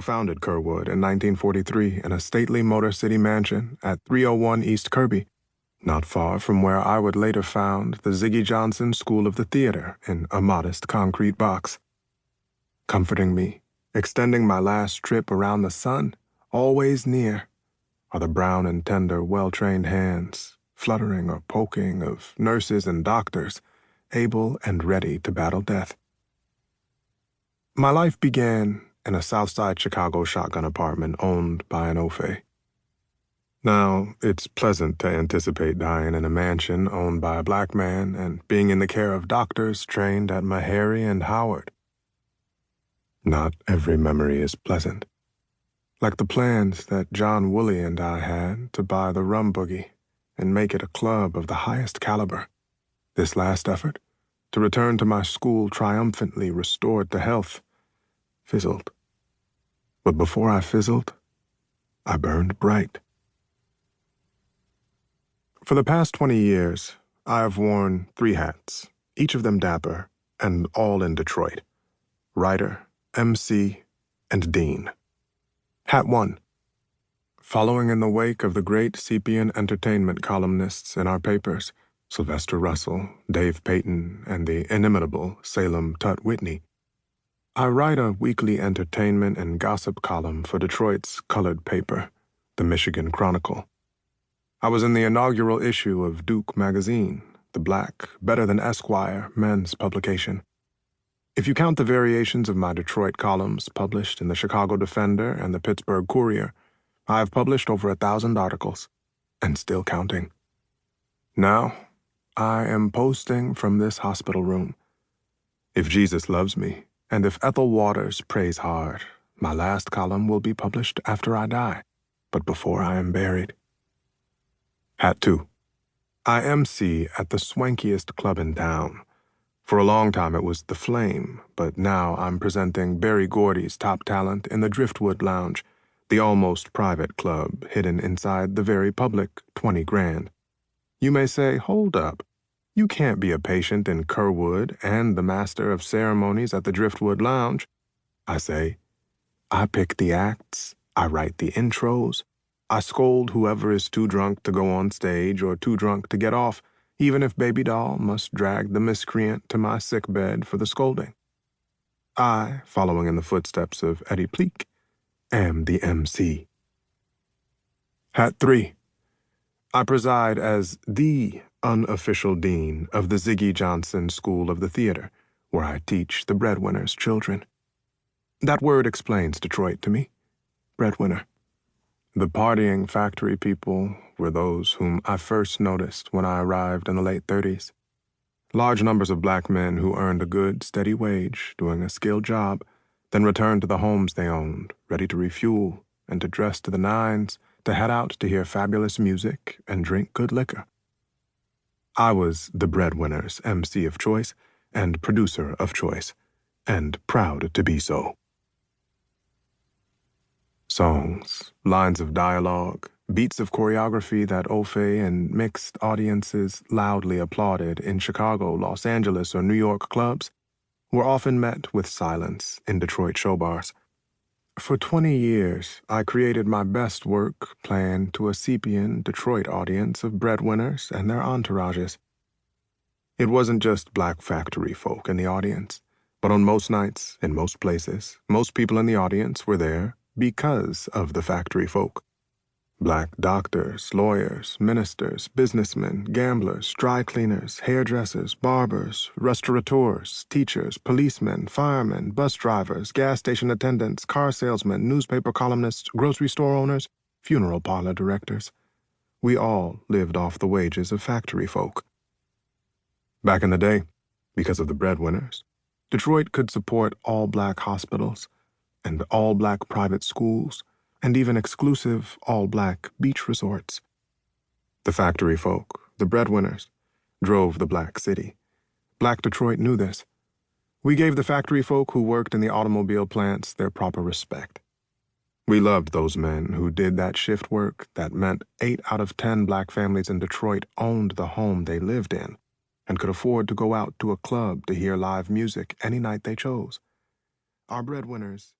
who founded Kerwood in 1943 in a stately Motor City mansion at 301 East Kirby, not far from where I would later found the Ziggy Johnson School of the Theater in a modest concrete box. Comforting me, extending my last trip around the sun, always near, are the brown and tender, well-trained hands, fluttering or poking, of nurses and doctors, able and ready to battle death. My life began in a Southside Chicago shotgun apartment owned by an Ofe. Now, it's pleasant to anticipate dying in a mansion owned by a black man and being in the care of doctors trained at Meharry and Howard. Not every memory is pleasant. Like the plans that John Woolley and I had to buy the Rum Boogie and make it a club of the highest caliber. This last effort, to return to my school triumphantly restored to health, fizzled. But before I fizzled, I burned bright. For the past 20 years, I have worn 3 hats, each of them dapper, and all in Detroit. Writer, emcee, and dean. Hat 1. Following in the wake of the great Sepian entertainment columnists in our papers, Sylvester Russell, Dave Payton, and the inimitable Salem Tut Whitney, I write a weekly entertainment and gossip column for Detroit's colored paper, the Michigan Chronicle. I was in the inaugural issue of Duke magazine, the black, better than Esquire men's publication. If you count the variations of my Detroit columns published in the Chicago Defender and the Pittsburgh Courier, I have published over 1,000 articles, and still counting. Now, I am posting from this hospital room. If Jesus loves me, and if Ethel Waters prays hard, my last column will be published after I die, but before I am buried. Hat 2. I emcee at the swankiest club in town. For a long time it was The Flame, but now I'm presenting Berry Gordy's top talent in the Driftwood Lounge, the almost private club hidden inside the very public 20 grand. You may say, hold up. You can't be a patient in Kerwood and the master of ceremonies at the Driftwood Lounge. I say, I pick the acts, I write the intros, I scold whoever is too drunk to go on stage or too drunk to get off, even if Baby Doll must drag the miscreant to my sickbed for the scolding. I, following in the footsteps of Eddie Pleak, am the emcee. Hat 3. I preside as the unofficial dean of the Ziggy Johnson School of the Theater, where I teach the breadwinner's children. That word explains Detroit to me. Breadwinner. The partying factory people were those whom I first noticed when I arrived in the late 30s. Large numbers of black men who earned a good, steady wage doing a skilled job, then returned to the homes they owned, ready to refuel and to dress to the nines, to head out to hear fabulous music and drink good liquor. I was the breadwinner's emcee of choice and producer of choice, and proud to be so. Songs, lines of dialogue, beats of choreography that Ofe and mixed audiences loudly applauded in Chicago, Los Angeles, or New York clubs were often met with silence in Detroit show bars. For 20 years, I created my best work playing to a Sepian Detroit audience of breadwinners and their entourages. It wasn't just black factory folk in the audience, but on most nights, in most places, most people in the audience were there because of the factory folk. Black doctors, lawyers, ministers, businessmen, gamblers, dry cleaners, hairdressers, barbers, restaurateurs, teachers, policemen, firemen, bus drivers, gas station attendants, car salesmen, newspaper columnists, grocery store owners, funeral parlor directors. We all lived off the wages of factory folk. Back in the day, because of the breadwinners, Detroit could support all black hospitals and all black private schools, and even exclusive all-black beach resorts. The factory folk, the breadwinners, drove the black city. Black Detroit knew this. We gave the factory folk who worked in the automobile plants their proper respect. We loved those men who did that shift work that meant 8 out of 10 black families in Detroit owned the home they lived in and could afford to go out to a club to hear live music any night they chose. Our breadwinners